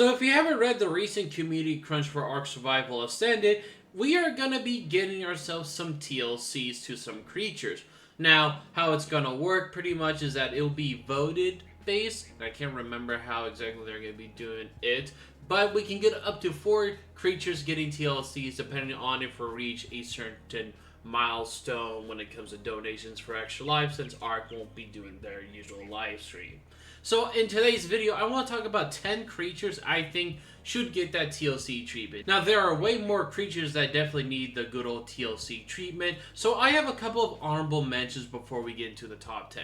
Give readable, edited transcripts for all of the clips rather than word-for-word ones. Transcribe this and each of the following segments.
So if you haven't read the recent community crunch for Ark Survival Ascended, we are going to be getting ourselves some TLCs to some creatures. Now, how it's going to work pretty much is that it'll be voted based. I can't remember how exactly they're going to be doing it. But we can get up to 4 creatures getting TLCs depending on if we reach a certain milestone when it comes to donations for Extra Life, since Ark won't be doing their usual live stream. So in today's video, I want to talk about 10 creatures I think should get that TLC treatment. Now there are way more creatures that definitely need the good old TLC treatment, so I have a couple of honorable mentions before we get into the top 10.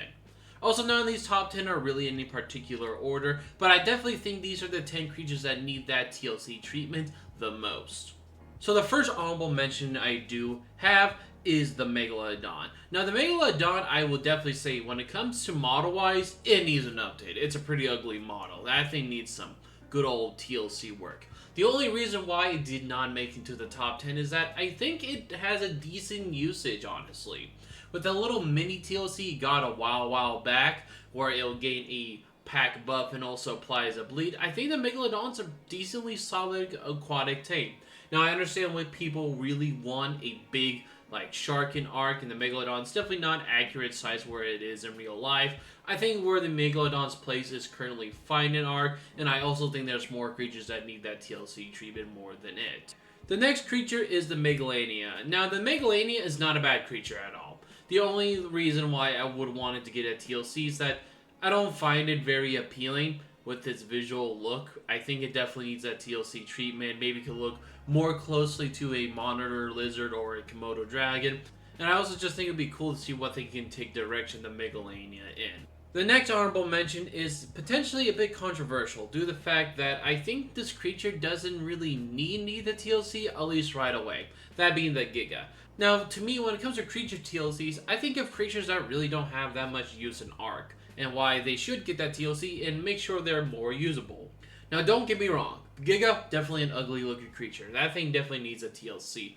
Also, none of these top 10 are really in any particular order, but I definitely think these are the 10 creatures that need that TLC treatment the most. So the first honorable mention I do have is the Megalodon. Now the Megalodon, I will definitely say, when it comes to model-wise, it needs an update. It's a pretty ugly model. That thing needs some good old TLC work. The only reason why it did not make it into the top 10 is that I think it has a decent usage, honestly. With the little mini TLC it got a while back, where it'll gain a pack buff and also applies a bleed, I think the Megalodon's a decently solid aquatic tame. Now I understand what people really want, a big like shark in Ark, and the Megalodon's definitely not accurate size where it is in real life. I think where the Megalodon's place is currently fine in Ark, and I also think there's more creatures that need that TLC treatment more than it. The next creature is the Megalania. Now the Megalania is not a bad creature at all. The only reason why I would want it to get a TLC is that I don't find it very appealing with its visual look. I think it definitely needs that TLC treatment. Maybe it could look more closely to a monitor lizard or a Komodo dragon. And I also just think it'd be cool to see what they can take direction the Megalania in. The next honorable mention is potentially a bit controversial due to the fact that I think this creature doesn't really need the TLC, at least right away. That being the Giga. Now, to me, when it comes to creature TLCs, I think of creatures that really don't have that much use in Ark, and why they should get that TLC and make sure they're more usable. Now, don't get me wrong, Giga, definitely an ugly looking creature. That thing definitely needs a TLC.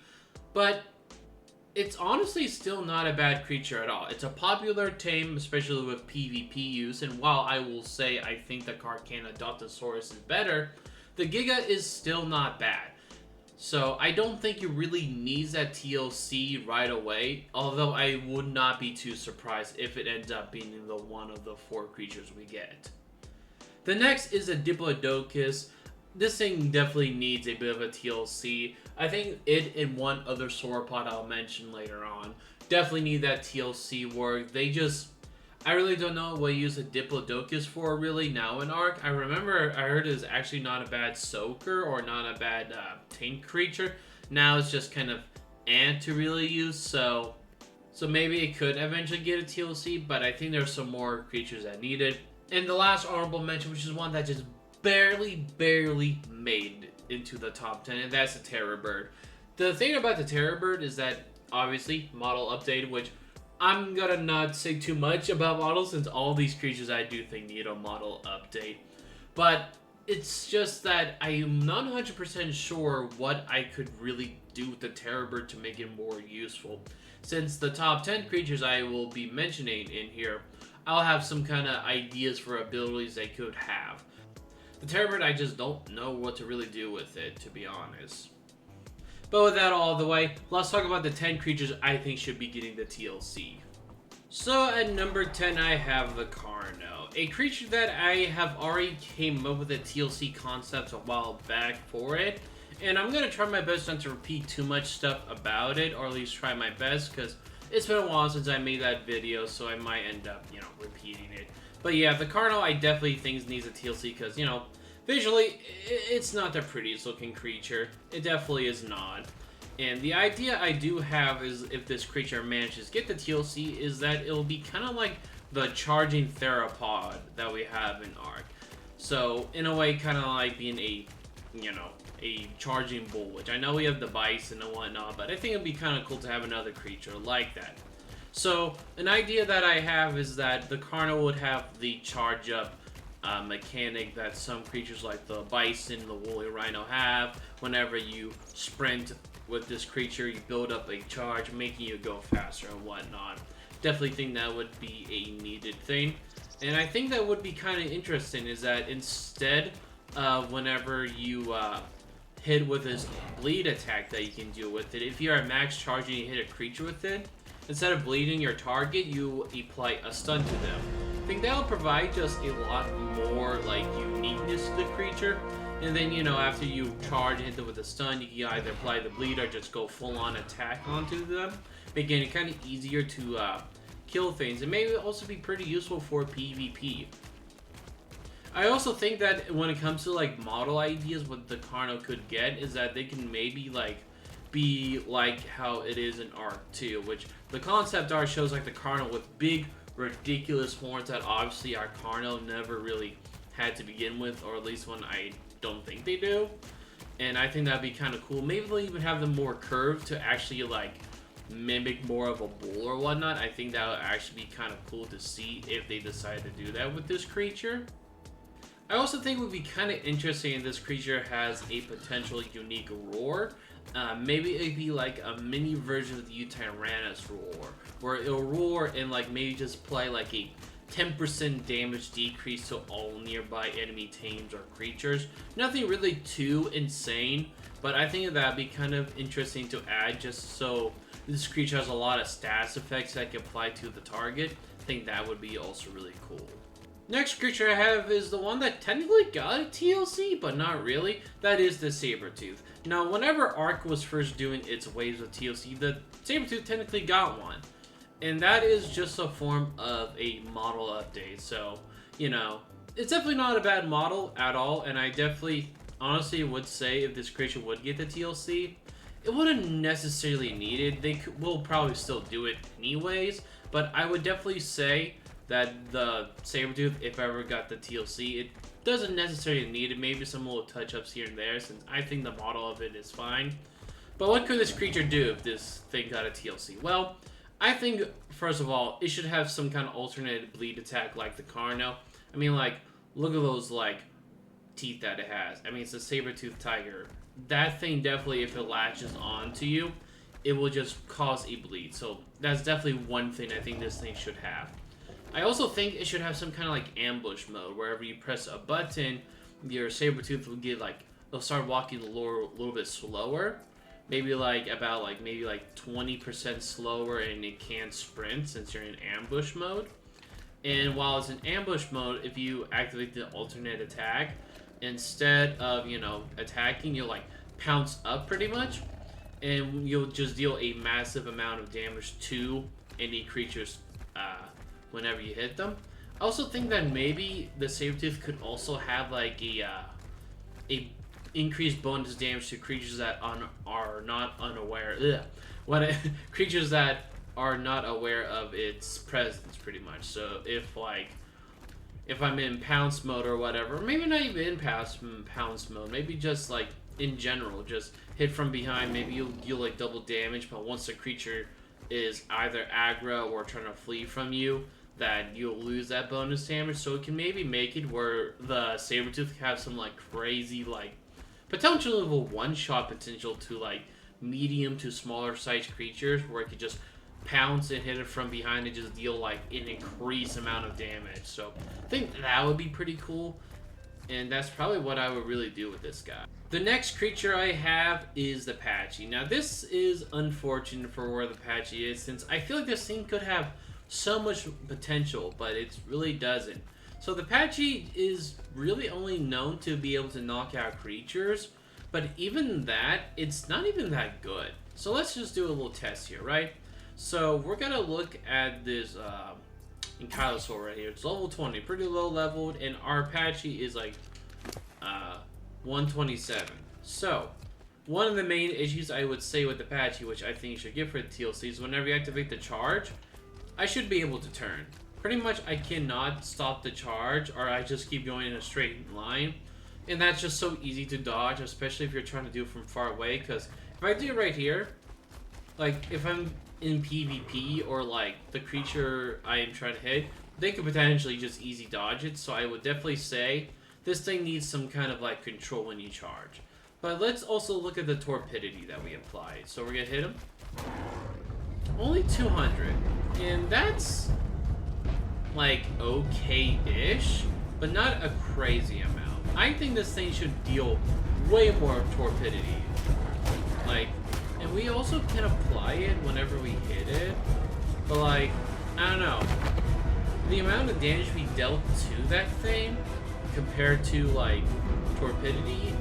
But it's honestly still not a bad creature at all. It's a popular tame, especially with PvP use, and while I will say I think the Carcanodonttosaurus is better, the Giga is still not bad. So I don't think it really needs that TLC right away, although I would not be too surprised if it ends up being the one of the 4 creatures we get. The next is a Diplodocus. This thing definitely needs a bit of a TLC. I think it and one other sauropod I'll mention later on definitely need that TLC work. I really don't know what you use a Diplodocus for really now in Ark. I remember I heard it's actually not a bad soaker or not a bad tank creature. Now it's just kind of to really use, so maybe it could eventually get a TLC, but I think there's some more creatures that need it. And the last honorable mention, which is one that just barely made into the top 10, and that's the Terror Bird. The thing about the Terror Bird is that, obviously, model updated, which I'm gonna not say too much about models, since all these creatures I do think need a model update. But it's just that I am not 100% sure what I could really do with the Terror Bird to make it more useful. Since the top 10 creatures I will be mentioning in here, I'll have some kind of ideas for abilities they could have. The Terror Bird, I just don't know what to really do with it, to be honest. But with that all the way, let's talk about the 10 creatures I think should be getting the TLC. So at number 10, I have the Carno, a creature that I have already came up with a TLC concept a while back for it. And I'm going to try my best not to repeat too much stuff about it, or at least try my best, because it's been a while since I made that video, so I might end up, repeating it. But yeah, the Carno I definitely think needs a TLC, because, visually, it's not the prettiest looking creature. It definitely is not. And the idea I do have is, if this creature manages to get the TLC, is that it'll be kind of like the charging theropod that we have in Ark. So, in a way, kind of like being a charging bull, which I know we have the bison and whatnot, but I think it'd be kind of cool to have another creature like that. So, an idea that I have is that the Carno would have the charge up mechanic that some creatures like the bison, the woolly rhino have. Whenever you sprint with this creature, you build up a charge, making you go faster and whatnot. Definitely think that would be a needed thing. And I think that would be kind of interesting, is that instead whenever you hit with his bleed attack that you can do with it. If you're at max charge and you hit a creature with it, instead of bleeding your target, you apply a stun to them. I think that'll provide just a lot more like uniqueness to the creature. And then, you know, after you charge and hit them with a stun, you can either apply the bleed or just go full-on attack onto them, making it kind of easier to kill things. It may also be pretty useful for PvP. I also think that when it comes to like model ideas, what the Carno could get is that they can maybe like be like how it is in Ark 2, which the concept art shows like the Carno with big, ridiculous horns that obviously our Carno never really had to begin with, or at least when I don't think they do. And I think that'd be kind of cool. Maybe they'll even have them more curved to actually like mimic more of a bull or whatnot. I think that would actually be kind of cool to see if they decide to do that with this creature. I also think it would be kind of interesting if this creature has a potential unique roar. Maybe it'd be like a mini version of the U-Tyrannus roar, where it'll roar and like maybe just play like a 10% damage decrease to all nearby enemy teams or creatures. Nothing really too insane, but I think that'd be kind of interesting to add just so this creature has a lot of stats effects that can apply to the target. I think that would be also really cool. Next creature I have is the one that technically got a TLC, but not really. That is the Sabertooth. Now, whenever Ark was first doing its waves of TLC, the Sabertooth technically got one. And that is just a form of a model update. So, you know, it's definitely not a bad model at all. And I definitely, honestly, would say if this creature would get the TLC, it wouldn't necessarily need it. They will probably still do it anyways. But I would definitely say that the Sabertooth, if ever got the TLC, it doesn't necessarily need it. Maybe some little touch-ups here and there, since I think the model of it is fine. But what could this creature do if this thing got a TLC? Well, I think, first of all, it should have some kind of alternate bleed attack like the Carno. I mean, like, look at those, like, teeth that it has. I mean, it's a saber-toothed tiger. That thing definitely, if it latches onto you, it will just cause a bleed. So that's definitely one thing I think this thing should have. I also think it should have some kind of like ambush mode. Wherever you press a button, your Sabertooth will get like, it'll start walking a little bit slower. Maybe like about like maybe like 20% slower, and it can't sprint since you're in ambush mode. And while it's in ambush mode, if you activate the alternate attack, instead of, you know, attacking, you'll like pounce up pretty much. And you'll just deal a massive amount of damage to any creatures whenever you hit them. I also think that maybe the Sabertooth could also have like a increased bonus damage to creatures that are not unaware. Creatures that are not aware of its presence, pretty much. So if I'm in pounce mode or whatever, or maybe not even in pounce mode, maybe just like in general, just hit from behind. Maybe you'll deal like double damage, but once the creature is either aggro or trying to flee from you, that you'll lose that bonus damage. So it can maybe make it where the Sabertooth can have some like crazy like potential of a one-shot potential to like medium to smaller sized creatures, where it could just pounce and hit it from behind and just deal like an increased amount of damage. So I think that would be pretty cool, and that's probably what I would really do with this guy. The next creature I have is the Patchy. Now this is unfortunate for where the Patchy is, since I feel like this thing could have so much potential, but it really doesn't. So the Patchy is really only known to be able to knock out creatures, but even that, it's not even that good. So let's just do a little test here, right? So we're gonna look at this Ankylosaur right here. It's level 20, pretty low leveled, and our Patchy is like 127. So one of the main issues I would say with the Patchy, which I think you should get for the TLC, is whenever you activate the charge, I should be able to turn. Pretty much I cannot stop the charge, or I just keep going in a straight line. And that's just so easy to dodge, especially if you're trying to do it from far away, because if I do it right here, like if I'm in PvP or like the creature I am trying to hit, they could potentially just easy dodge it. So I would definitely say this thing needs some kind of like control when you charge. But let's also look at the torpidity that we applied. So we're gonna hit him. Only 200, and that's like okay-ish, but not a crazy amount. I think this thing should deal way more torpidity. Like, and we also can apply it whenever we hit it. But like, I don't know. The amount of damage we dealt to that thing compared to like torpidity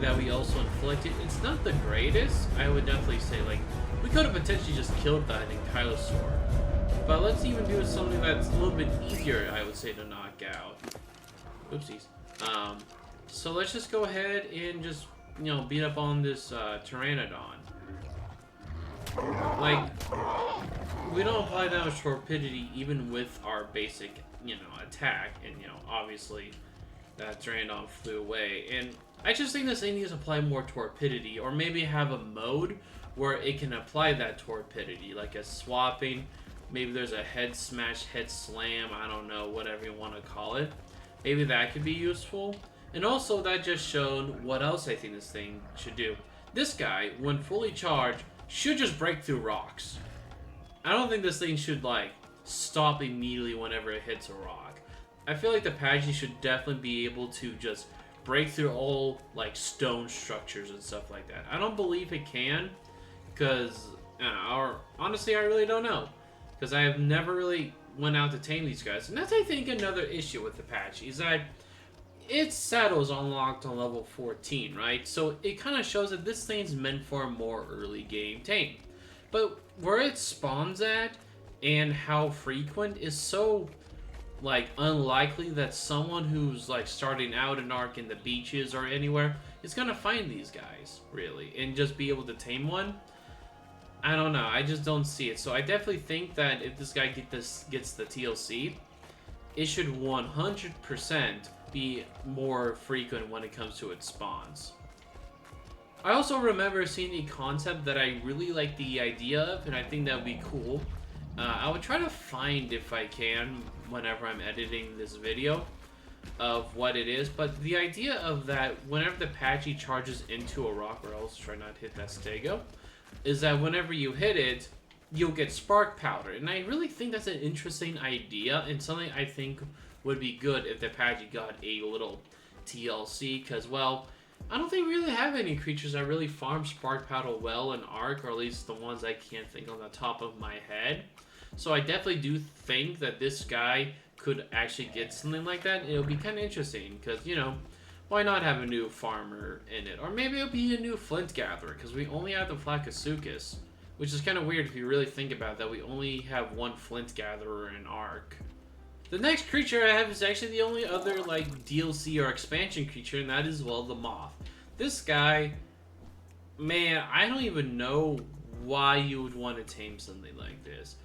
that we also inflicted, it's not the greatest. I would definitely say like we could have potentially just killed that Ankylosaur. But let's even do something that's a little bit easier, I would say, to knock out. Oopsies. So let's just go ahead and just, you know, beat up on this Pteranodon. Like, we don't apply that much torpidity even with our basic, you know, attack. And, you know, obviously that Pteranodon flew away. And I just think this thing needs to apply more torpidity, or maybe have a mode where it can apply that torpidity, like a swapping. Maybe there's a head smash, head slam, I don't know, whatever you want to call it. Maybe that could be useful. And also, that just showed what else I think this thing should do. This guy, when fully charged, should just break through rocks. I don't think this thing should, like, stop immediately whenever it hits a rock. I feel like the Apache should definitely be able to just break through all, like, stone structures and stuff like that. I don't believe it can, because, or honestly, I really don't know. Because I have never really went out to tame these guys. And that's, I think, another issue with Apache, is that its saddle is unlocked on level 14, right? So it kind of shows that this thing's meant for a more early game tame. But where it spawns at and how frequent is so, like, unlikely that someone who's, like, starting out in Ark in the beaches or anywhere is gonna find these guys, really, and just be able to tame one. I don't know, I just don't see it. So I definitely think that if this guy gets the TLC, it should 100% be more frequent when it comes to its spawns. I also remember seeing a concept that I really like the idea of, and I think that would be cool. I would try to find, if I can, whenever I'm editing this video, of what it is. But the idea of that, whenever the Apache charges into a rock, or else try not to hit that stego, is that whenever you hit it, you'll get spark powder. And I really think that's an interesting idea, and something I think would be good if the Apache got a little TLC, because, well, I don't think we really have any creatures that really farm spark powder well in Ark, or at least the ones I can't think on the top of my head. So I definitely do think that this guy could actually get something like that. It'll be kind of interesting, because, you know, why not have a new farmer in it? Or maybe it'll be a new flint gatherer, because we only have the Flacasuchus, which is kind of weird if you really think about that. We only have one flint gatherer in Ark. The next creature I have is actually the only other, like, DLC or expansion creature, and that is, well, the Moth. This guy, man, I don't even know why you would want to tame something like this.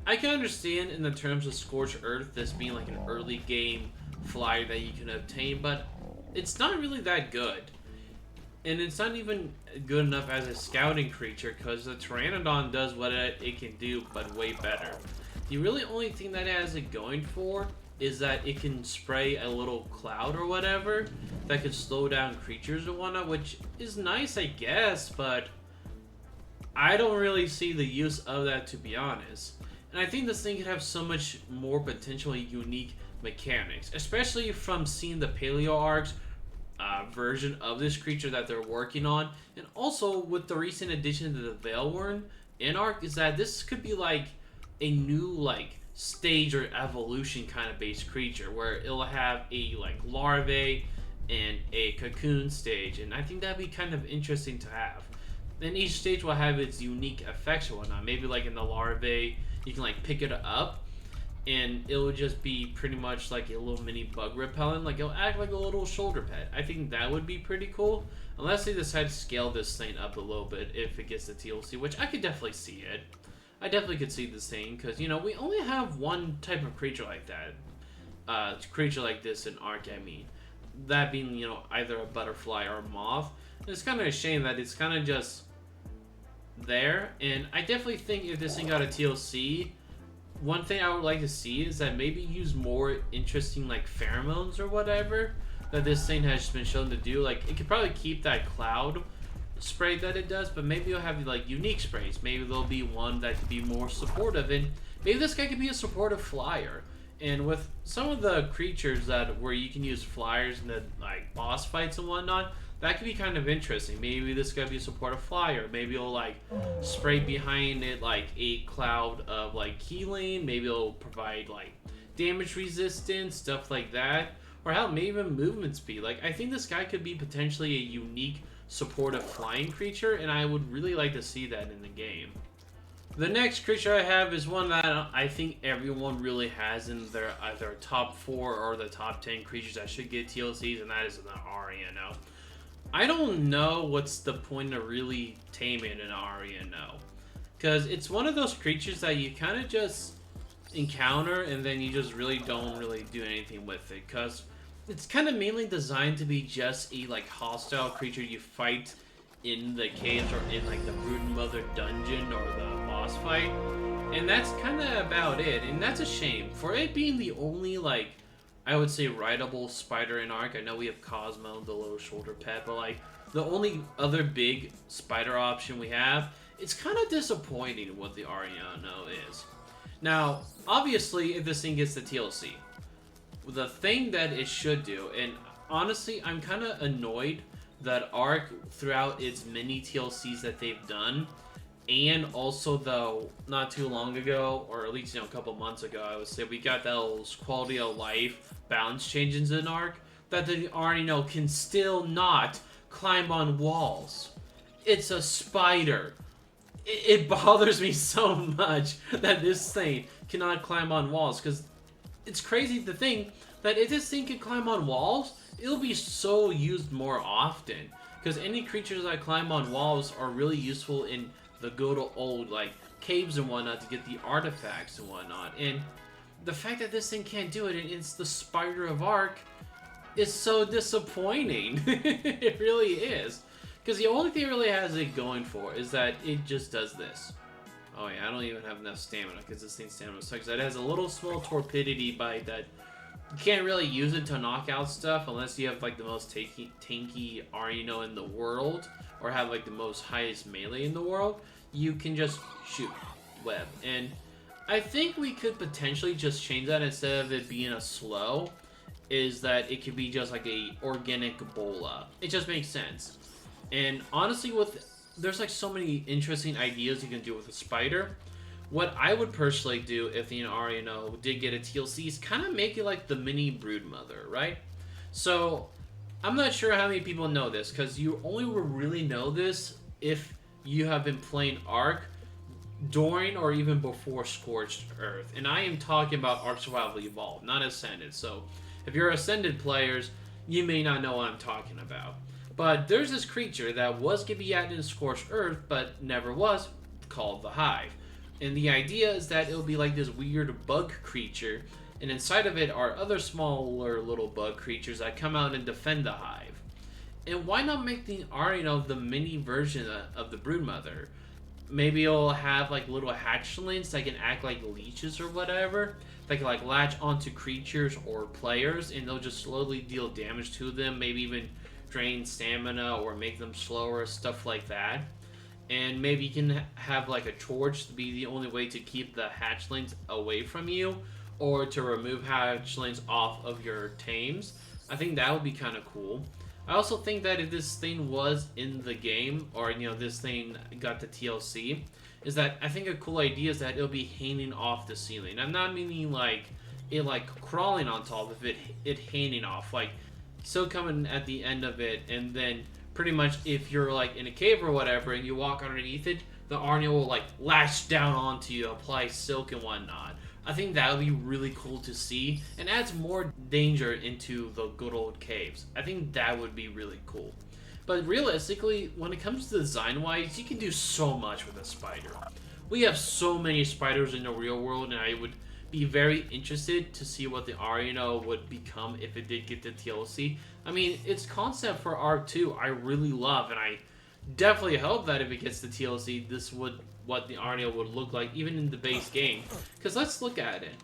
I can understand in the terms of Scorched Earth, this being like an early game flyer that you can obtain, but it's not really that good. And it's not even good enough as a scouting creature, because the Pteranodon does what it can do, but way better. The really only thing that it has it going for is that it can spray a little cloud or whatever that could slow down creatures and whatnot, which is nice, I guess, but I don't really see the use of that, to be honest. And I think this thing could have so much more potentially unique mechanics, especially from seeing the Paleoark's version of this creature that they're working on, and also with the recent addition to the Veilworn in Ark, is that this could be like a new, like, stage or evolution kind of based creature, where it'll have a, like, larvae and a cocoon stage, and I think that'd be kind of interesting to have. And each stage will have its unique effects or whatnot. Maybe like in the larvae, you can, like, pick it up, and it'll just be pretty much like a little mini bug repellent. Like, it'll act like a little shoulder pet. I think that would be pretty cool, unless they decide to scale this thing up a little bit if it gets the TLC, which I could definitely see it. I definitely could see this thing, because, you know, we only have one type of creature like that. Creature like this in Ark, I mean. That being, you know, either a butterfly or a moth. And it's kind of a shame that it's kind of just there. And I definitely think if this thing got a TLC, one thing I would like to see is that maybe use more interesting, like, pheromones or whatever that this thing has been shown to do. Like, it could probably keep that cloud spray that it does, but maybe you'll have, like, unique sprays. Maybe there'll be one that could be more supportive, and maybe this guy could be a supportive flyer. And with some of the creatures that where you can use flyers in the like boss fights and whatnot, that could be kind of interesting. Maybe this could be a supportive flyer. Maybe it'll like spray behind it like a cloud of like healing. Maybe it'll provide like damage resistance, stuff like that. Or hell, maybe even movement speed. Like I think this guy could be potentially a unique supportive flying creature, and I would really like to see that in the game. The next creature I have is one that I think everyone really has in their either top 4 or the top 10 creatures that should get TLCs, and that is the RNO. I don't know what's the point of really taming an RNO, because it's one of those creatures that you kind of just encounter and then you just really don't really do anything with it, because it's kind of mainly designed to be just a like hostile creature you fight in the caves or in like the Broodmother dungeon or the boss fight, and that's kind of about it. And that's a shame for it being the only like I would say rideable spider in Ark. I know we have Cosmo, the little shoulder pet, but like the only other big spider option we have, it's kind of disappointing what the Ariano is. Now obviously if this thing gets the TLC, the thing that it should do, and honestly I'm kind of annoyed that Ark, throughout its many TLCs that they've done, and also though not too long ago, or at least a couple months ago, I would say we got those quality of life balance changes in Ark, that they already know can still not climb on walls. It's a spider. It bothers me so much that this thing cannot climb on walls, because it's crazy to think that if this thing can climb on walls, it'll be so used more often, because any creatures that climb on walls are really useful in the good old like caves and whatnot to get the artifacts and whatnot. And the fact that this thing can't do it and it's the spider of Ark is so disappointing. It really is, because the only thing it really has it going for is that it just does this. Oh yeah, I don't even have enough stamina because this thing's stamina sucks. It has a little small torpidity bite that you can't really use it to knock out stuff unless you have like the most tanky Arino in the world, or have like the most highest melee in the world. You can just shoot web, and I think we could potentially just change that. Instead of it being a slow, is that it could be just like a organic bola. It just makes sense. And honestly, there's like so many interesting ideas you can do with a spider. What I would personally do if the RNO did get a TLC is kind of make it like the mini Broodmother, right? So I'm not sure how many people know this, because you only will really know this if you have been playing Ark during or even before Scorched Earth. And I am talking about Ark Survival Evolved, not Ascended. So if you're Ascended players, you may not know what I'm talking about. But there's this creature that was going to be added in Scorched Earth, but never was, called the Hive. And the idea is that it'll be like this weird bug creature, and inside of it are other smaller little bug creatures that come out and defend the Hive. And why not make the Arino the mini version of the Broodmother? Maybe it'll have like little hatchlings that can act like leeches or whatever. They can like latch onto creatures or players, and they'll just slowly deal damage to them, maybe even drain stamina or make them slower, stuff like that. And maybe you can have like a torch to be the only way to keep the hatchlings away from you, or to remove hatchlings off of your tames. I think that would be kind of cool. I also think that if this thing was in the game, or this thing got the TLC, is that I think a cool idea is that it'll be hanging off the ceiling. I'm not meaning like it like crawling on top of it hanging off, like still coming at the end of it, and then pretty much if you're like in a cave or whatever and you walk underneath it, the Arnia will like lash down onto you, apply silk and whatnot. I think that would be really cool to see, and adds more danger into the good old caves. I think that would be really cool. But realistically, when it comes to design-wise, you can do so much with a spider. We have so many spiders in the real world, and I would be very interested to see what the Arino would become if it did get the TLC. I mean, its concept for Ark 2 I really love, and I definitely hope that if it gets the TLC, this would what the Arno would look like even in the base game. Because let's look at it.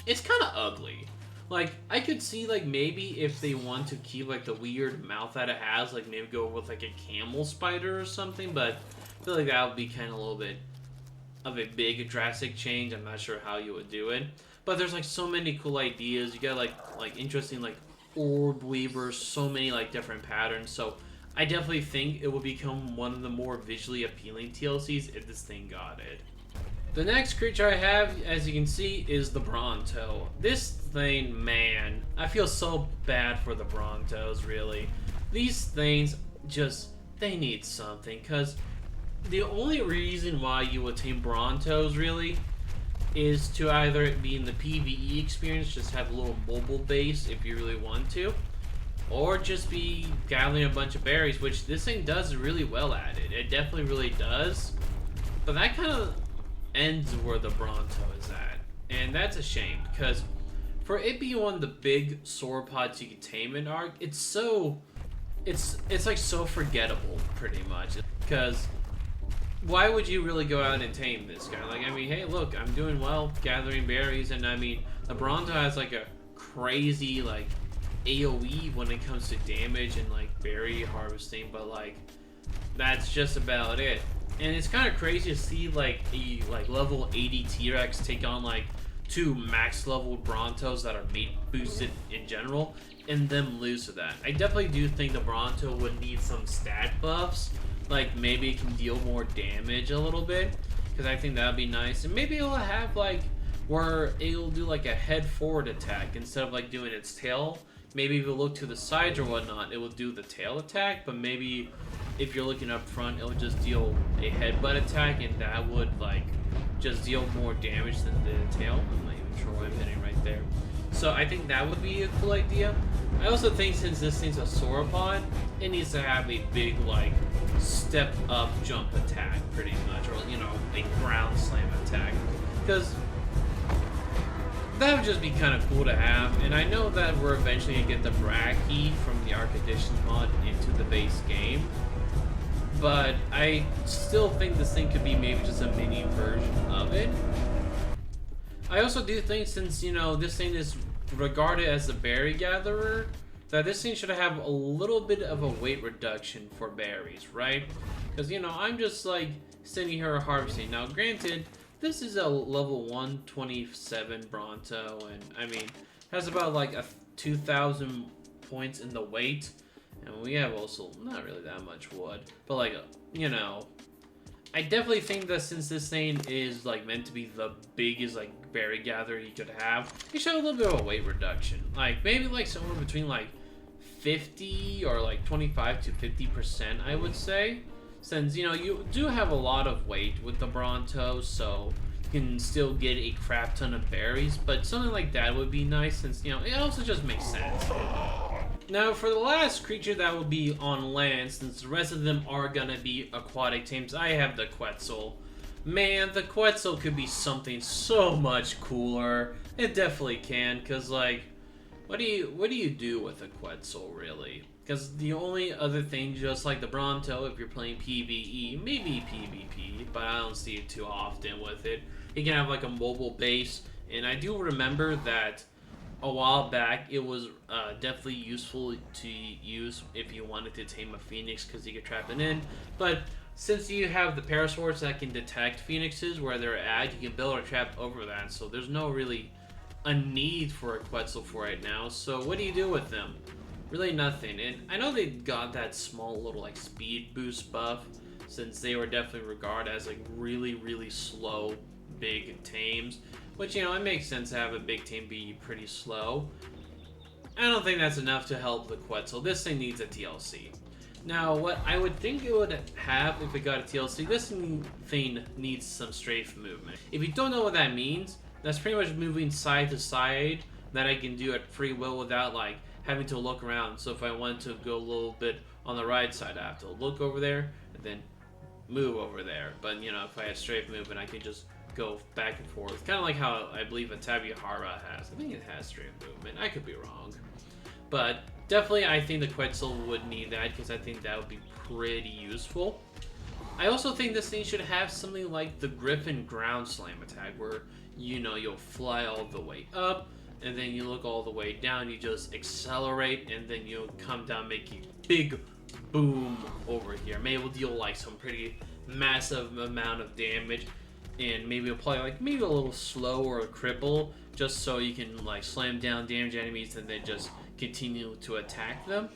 It's kind of ugly. Like, I could see, like, maybe if they want to keep, like, the weird mouth that it has, like, maybe go with, like, a camel spider or something, but I feel like that would be kind of a little bit of a big, drastic change. I'm not sure how you would do it. But there's like so many cool ideas. You got like interesting like orb weavers, so many like different patterns. So I definitely think it will become one of the more visually appealing TLCs if this thing got it. The next creature I have, as you can see, is the Bronto. This thing, man, I feel so bad for the Brontos, really. These things just, they need something, because the only reason why you attain Brontos, really, is to either be in the PvE experience, just have a little mobile base if you really want to, or just be gathering a bunch of berries, which this thing does really well at it. It definitely really does. But that kind of ends where the Bronto is at. And that's a shame, because for it being one of the big sauropods you can tame in Ark, it's like so forgettable, pretty much. Because why would you really go out and tame this guy? Like, I mean, hey, look, I'm doing well gathering berries, and I mean, the Bronto has like a crazy like AoE when it comes to damage and like berry harvesting, but like that's just about it. And it's kind of crazy to see like a level 80 T-Rex take on like 2 max level Brontos that are mate boosted in general, and them lose to that. I definitely do think the Bronto would need some stat buffs, like maybe it can deal more damage a little bit, because I think that would be nice. And maybe it'll have like where it'll do like a head forward attack instead of like doing its tail. Maybe if you look to the sides or whatnot, it will do the tail attack, but maybe if you're looking up front, it'll just deal a headbutt attack, and that would like just deal more damage than the tail. I'm not even sure what I'm hitting right there. So I think that would be a cool idea. I also think since this thing's a sauropod, it needs to have a big like step up jump attack, pretty much, or you know, a ground slam attack, because that would just be kind of cool to have. And I know that we're eventually gonna get the Bracky from the Ark Editions mod into the base game, but I still think this thing could be maybe just a mini version of it. I also do think, since, you know, this thing is regarded as a berry gatherer, that this thing should have a little bit of a weight reduction for berries, right? Because, you know, I'm just like sitting here harvesting. Now, granted, this is a level 127 Bronto, and I mean, has about like a 2,000 points in the weight. And we have also not really that much wood, but like, you know, I definitely think that since this thing is like meant to be the biggest like berry gatherer you could have, it should have a little bit of a weight reduction. Like maybe like somewhere between like 50 or like 25 to 50%, I would say. Since, you know, you do have a lot of weight with the Bronto, so you can still get a crap ton of berries, but something like that would be nice, since, you know, it also just makes sense. Now, for the last creature that will be on land, since the rest of them are gonna be aquatic tames, I have the Quetzal. Man, the Quetzal could be something so much cooler. It definitely can, because, like, what do you do with a Quetzal, really? Because the only other thing, just like the Bronto, if you're playing PvE, maybe PvP, but I don't see it too often with it. You can have, like, a mobile base, and I do remember that a while back, it was definitely useful to use if you wanted to tame a phoenix, because you could trap it in. But since you have the parasaurs that can detect phoenixes where they're at, you can build a trap over that. So there's no really a need for a Quetzal for right now. So what do you do with them? Really nothing. And I know they got that small little like speed boost buff, since they were definitely regarded as like really slow big tames. Which, you know, it makes sense to have a big tame be pretty slow. I don't think that's enough to help the Quetzal. This thing needs a TLC. Now, what I would think it would have if it got a TLC, this thing needs some strafe movement. If you don't know what that means, that's pretty much moving side to side that I can do at free will without, like, having to look around. So if I want to go a little bit on the right side, I have to look over there and then move over there. But, you know, if I had strafe movement, I could just go back and forth. Kind of like how I believe a Tabihara has. I think it has strafe movement. I could be wrong. But definitely I think the Quetzal would need that, because I think that would be pretty useful. I also think this thing should have something like the Griffin ground slam attack, where, you know, you'll fly all the way up, and then you look all the way down, you just accelerate, and then you'll come down, make a big boom over here. Maybe we'll deal like some pretty massive amount of damage. and maybe apply like maybe a little slow or a cripple, just so you can like slam down damage enemies and then just continue to attack them.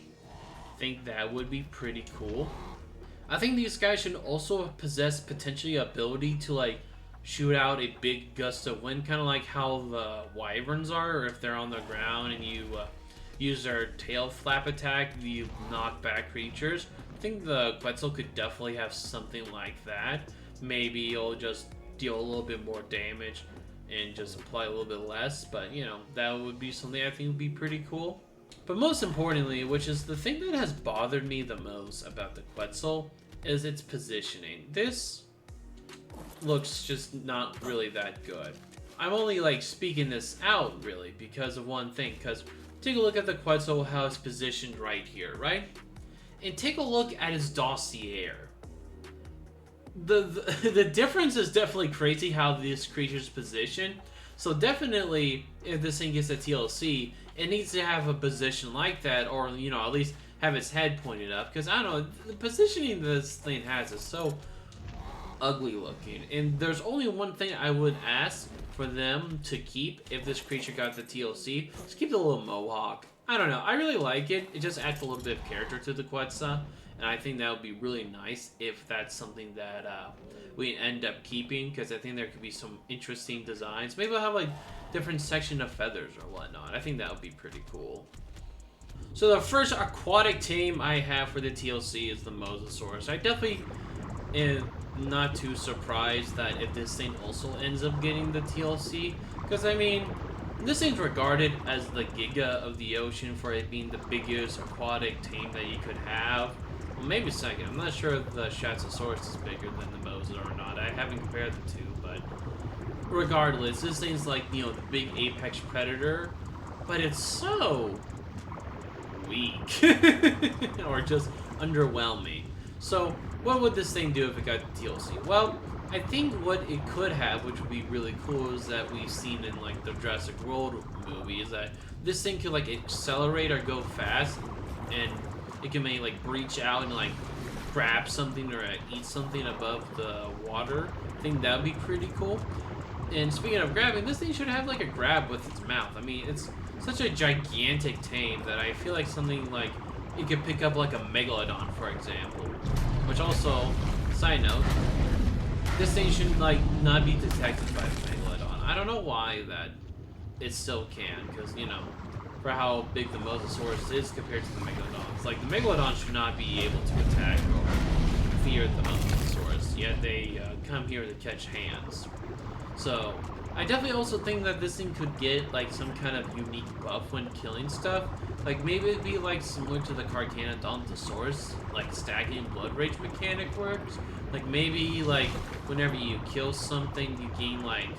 I think that would be pretty cool. I think these guys should also possess potentially ability to like shoot out a big gust of wind, kind of like how the wyverns are, or if they're on the ground and you use their tail flap attack, you knock back creatures. I think the Quetzal could definitely have something like that. Maybe it'll just deal a little bit more damage and just apply a little bit less, but you know, that would be something I think would be pretty cool. But most importantly, which is the thing that has bothered me the most about the Quetzal, is its positioning. This looks just not really that good. I'm only like speaking this out really because of one thing, because take a look at the Quetzal, how it's positioned right here, right? And take a look at his dossier. The difference is definitely crazy how this creature's positioned. So definitely, if this thing gets a TLC, it needs to have a position like that, or you know, at least have its head pointed up. Because I don't know, the positioning this thing has is so ugly looking. And there's only one thing I would ask for them to keep if this creature got the TLC. Just keep the little mohawk. I don't know, I really like it. It just adds a little bit of character to the Quetzal. And I think that would be really nice if that's something that we end up keeping, because I think there could be some interesting designs. Maybe I'll have like different section of feathers or whatnot. I think that would be pretty cool. So the first aquatic tame I have for the TLC is the Mosasaurus. I definitely am not too surprised that if this thing also ends up getting the TLC, because I mean, this thing's regarded as the Giga of the ocean for it being the biggest aquatic tame that you could have. Well, maybe second. I'm not sure if the Shatsosaurus is bigger than the Mosa or not. I haven't compared the two, but regardless, this thing's like, you know, the big apex predator, but it's so weak or just underwhelming. So what would this thing do if it got the TLC? Well, I think what it could have, which would be really cool, is that we've seen in like the Jurassic World movie, is that this thing could like accelerate or go fast, and it can maybe like breach out and like grab something or eat something above the water. I think that would be pretty cool. And speaking of grabbing, this thing should have like a grab with its mouth. I mean, it's such a gigantic tame that I feel like something like it could pick up like a megalodon, for example. Which also, side note, this thing should like not be detected by the megalodon. I don't know why that it still can, because you know, for how big the Mosasaurus is compared to the megalodons. Like the megalodon should not be able to attack or fear the Mosasaurus, yet they come here to catch hands. So I definitely also think that this thing could get like some kind of unique buff when killing stuff. Like maybe it'd be like similar to the Carcharodontosaurus, like stacking blood rage mechanic works. Like maybe like whenever you kill something, you gain like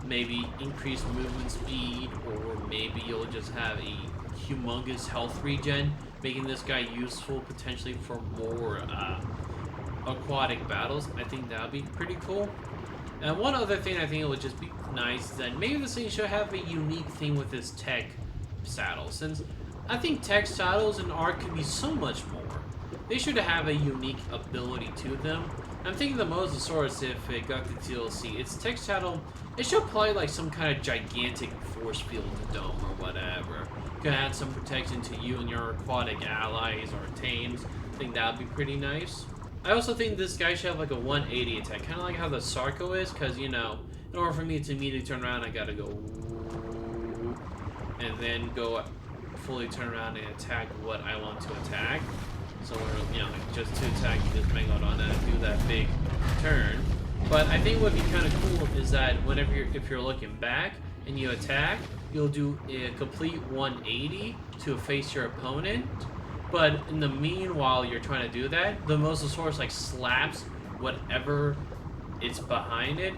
maybe increased movement speed, or maybe you'll just have a humongous health regen, making this guy useful potentially for more aquatic battles. I think that would be pretty cool. And one other thing I think it would just be nice is that maybe this thing should have a unique thing with its tech saddle, since I think tech saddles in Ark could be so much more. They should have a unique ability to them. I'm thinking the Mosasaurus, if it got the TLC, its tech saddle, it should apply like some kind of gigantic force field to dome or whatever. Could add some protection to you and your aquatic allies or tames. I think that would be pretty nice. I also think this guy should have like a 180 attack, kind of like how the Sarco is, because you know, in order for me to immediately turn around, I gotta go and then go fully turn around and attack what I want to attack. So we're, you know, like just to attack this Megalodon and do that big turn. But I think what would be kind of cool is that whenever if you're looking back and you attack, you'll do a complete 180 to face your opponent. But in the meanwhile you're trying to do that, the Mosasaurus like slaps whatever it's behind it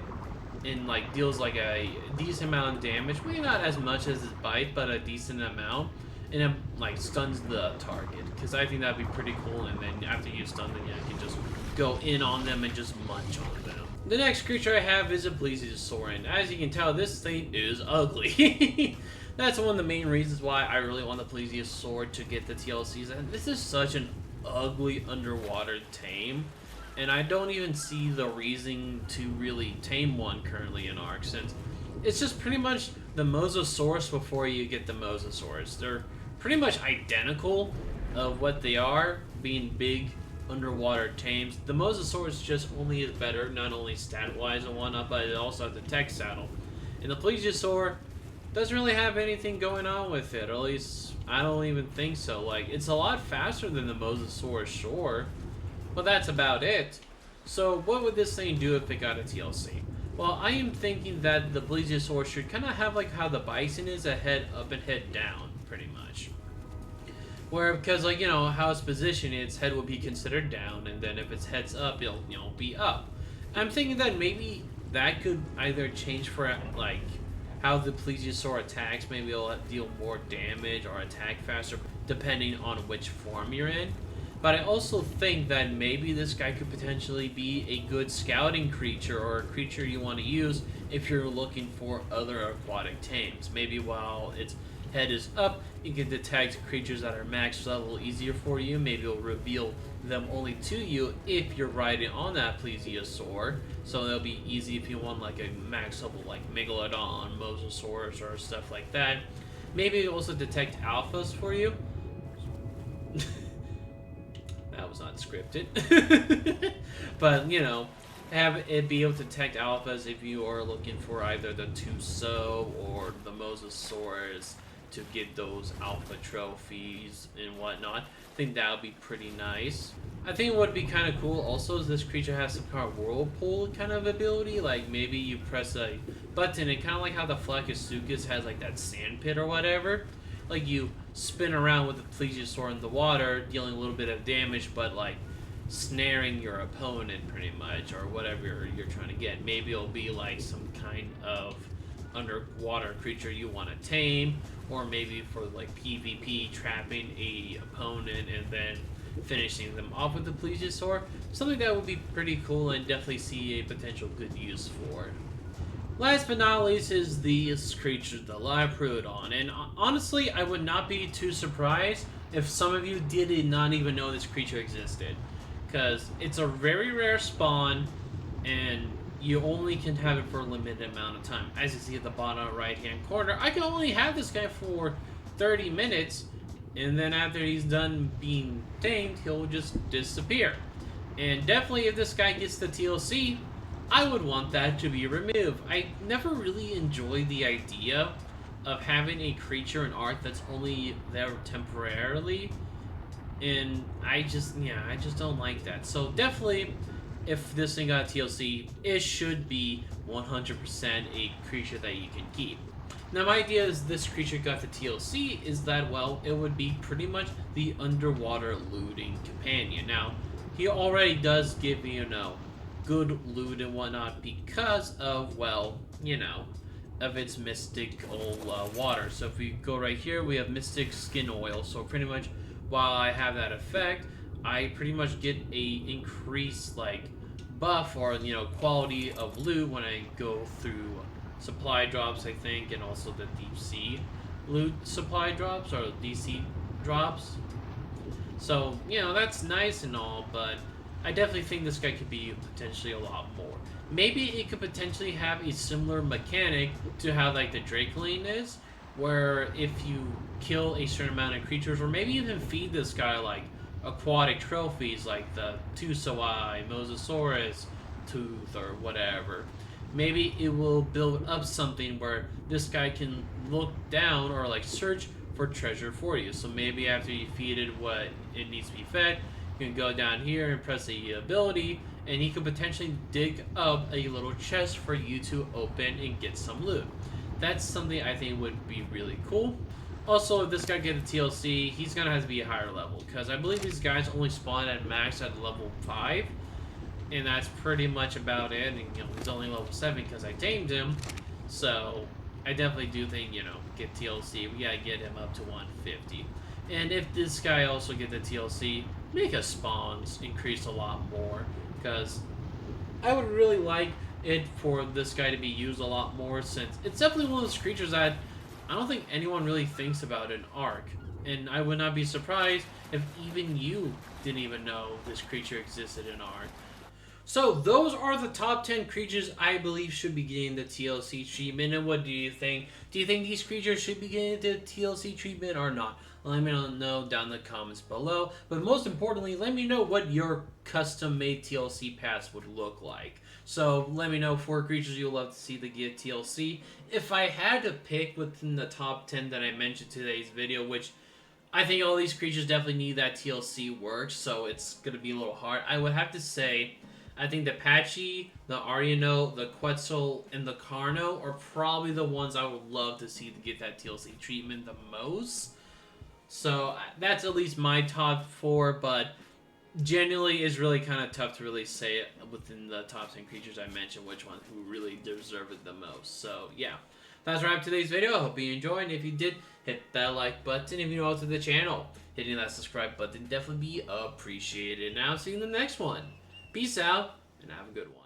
and like deals like a decent amount of damage. Maybe not as much as its bite, but a decent amount. And then like stuns the target, because I think that'd be pretty cool. And then after you stun them, you can just go in on them and just munch on them. The next creature I have is a Plesiosaur. As you can tell, this thing is ugly. That's one of the main reasons why I really want the Plesiosaur to get the TLCs. And this is such an ugly underwater tame. and I don't even see the reason to really tame one currently in Ark, since it's just pretty much the Mosasaurus before you get the Mosasaurus. They're pretty much identical of what they are, being big underwater tames. The Mosasaurus just only is better, not only stat-wise and whatnot, but it also has the tech saddle. And the Plesiosaur doesn't really have anything going on with it, or at least I don't even think so. Like, it's a lot faster than the Mosasaurus, sure, but that's about it. So what would this thing do if it got a TLC? Well, I am thinking that the Plesiosaur should kind of have like how the Bison is, a head up and head down, pretty much. Where, because like, you know, how it's positioned, its head will be considered down, and then if its head's up, it'll, you know, be up. I'm thinking that maybe that could either change for like how the Plesiosaur attacks. Maybe it'll deal more damage or attack faster, depending on which form you're in. But I also think that maybe this guy could potentially be a good scouting creature, or a creature you want to use if you're looking for other aquatic tames. Maybe while its head is up, you can detect creatures that are max level easier for you. Maybe it'll reveal them only to you if you're riding on that Plesiosaur. So it'll be easy if you want like a max level like Megalodon, Mosasaurus, or stuff like that. Maybe it'll also detect alphas for you. That was not scripted. But, you know, have it be able to detect alphas if you are looking for either the Tuso or the Mosasaurus to get those alpha trophies and whatnot. I think that would be pretty nice. I think what would be kind of cool also is this creature has some kind of whirlpool kind of ability. Like maybe you press a button and kind of like how the Flakasuchus has like that sand pit or whatever. Like you spin around with the Plesiosaur in the water, dealing a little bit of damage, but like snaring your opponent pretty much, or whatever you're trying to get. Maybe it'll be like some kind of underwater creature you want to tame, or maybe for like PvP, trapping a opponent and then finishing them off with the Plesiosaur. Something that would be pretty cool and definitely see a potential good use for. Last but not least is these creatures, the Laprodon. And honestly, I would not be too surprised if some of you did not even know this creature existed. Because it's a very rare spawn, and you only can have it for a limited amount of time. As you see at the bottom right-hand corner, I can only have this guy for 30 minutes, and then after he's done being tamed, he'll just disappear. And definitely if this guy gets the TLC, I would want that to be removed. I never really enjoyed the idea of having a creature in Ark that's only there temporarily, and I just don't like that. So definitely, if this thing got TLC, it should be 100% a creature that you can keep. Now my idea is this creature got the TLC is that, well, it would be pretty much the underwater looting companion. Now, he already does give you know, good loot and whatnot because of, well, you know, of its mystical water. So if we go right here, we have mystic skin oil. So pretty much while I have that effect, I pretty much get a increased like buff or, you know, quality of loot when I go through supply drops, I think, and also the deep sea loot supply drops or DC drops. So, you know, that's nice and all, but I definitely think this guy could be potentially a lot more. Maybe it could potentially have a similar mechanic to how like the Drakeling is, where if you kill a certain amount of creatures, or maybe even feed this guy like aquatic trophies like the Tusoi, Mosasaurus, Tooth, or whatever, maybe it will build up something where this guy can look down or like search for treasure for you. So maybe after you feed it what it needs to be fed, you can go down here and press the ability, and he could potentially dig up a little chest for you to open and get some loot. That's something I think would be really cool. Also, if this guy gets a TLC, he's gonna have to be a higher level, because I believe these guys only spawn at max at level 5, and that's pretty much about it. And you know, he's only level 7 because I tamed him, so I definitely do think, you know, get TLC, we gotta get him up to 150. And if this guy also get the TLC, make his spawns increase a lot more, because I would really like it for this guy to be used a lot more, since it's definitely one of those creatures that I don't think anyone really thinks about in Ark. And I would not be surprised if even you didn't even know this creature existed in Ark. So those are the top 10 creatures I believe should be getting the TLC treatment. And what do you think? Do you think these creatures should be getting the TLC treatment or not? Let me know down in the comments below. But most importantly, let me know what your custom-made TLC pass would look like. So let me know 4 creatures you'd love to see that get TLC. If I had to pick within the top 10 that I mentioned in today's video, which I think all these creatures definitely need that TLC work, so it's going to be a little hard. I would have to say, I think the Patchy, the Ariano, the Quetzal, and the Carno are probably the ones I would love to see to get that TLC treatment the most. So that's at least my top 4, but genuinely it's really kind of tough to really say it within the top 10 creatures I mentioned which ones who really deserve it the most. So yeah, that's wrap today's video. I hope you enjoyed, and if you did, hit that like button. If you're new to the channel, hitting that subscribe button definitely be appreciated. Now see you in the next one. Peace out, and have a good one.